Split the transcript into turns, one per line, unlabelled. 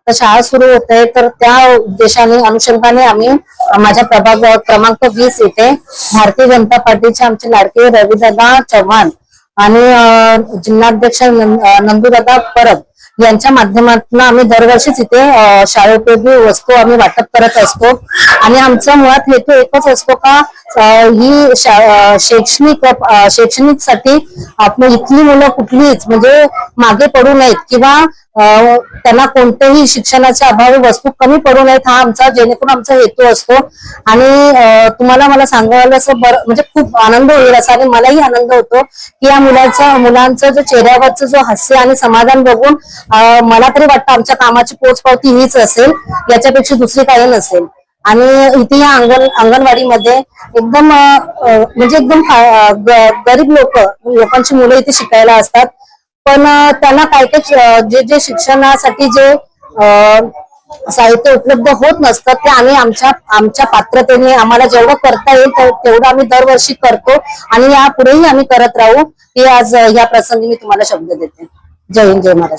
तर शाळा सुरू होत आहे, तर त्या उद्देशाने अनुषंगाने आम्ही माझ्या प्रभाग क्रमांक 20 येथे भारतीय जनता पार्टीचे आमचे लाडके रविदादा चव्हाण आणि जिल्हाध्यक्ष नंदूदादा परब यांच्या माध्यमातून आम्ही दरवर्षीच इथे शाळोपयोगी वस्तू आम्ही वाटप करत असतो। आणि आमचा मुळात हेतू एकच असतो का ही शैक्षणिक साठी आपली इथली मुलं कुठलीच म्हणजे मागे पडू नयेत किंवा त्यांना कोणत्याही शिक्षणाच्या अभावी वस्तू कमी पडू नयेत, हा आमचा जेणेकरून आमचा हेतू असतो। आणि तुम्हाला मला सांगायला असं म्हणजे खूप आनंद होईल असा, आणि मलाही आनंद होतो की या मुलांचं जो चेहऱ्यावरचं जो हास्य आणि समाधान बघून मला तरी वाटतं आमच्या कामाची पोचपावती हीच असेल, याच्यापेक्षा दुसरी काही नसेल। आणि इथे या अंगणवाडीमध्ये एकदम म्हणजे एकदम गरीब लोकांची मुलं इथे शिकायला असतात, पण त्यांना काय काय जे शिक्षणासाठी जे साहित्य उपलब्ध होत नसतं ते आम्ही आमच्या पात्रतेने आम्हाला जेवढं करता येईल तेवढं आम्ही दरवर्षी करतो आणि यापुढेही आम्ही करत राहू, हे आज या प्रसंगी मी तुम्हाला शब्द देते। जय हिंद, जय महाराष्ट्र।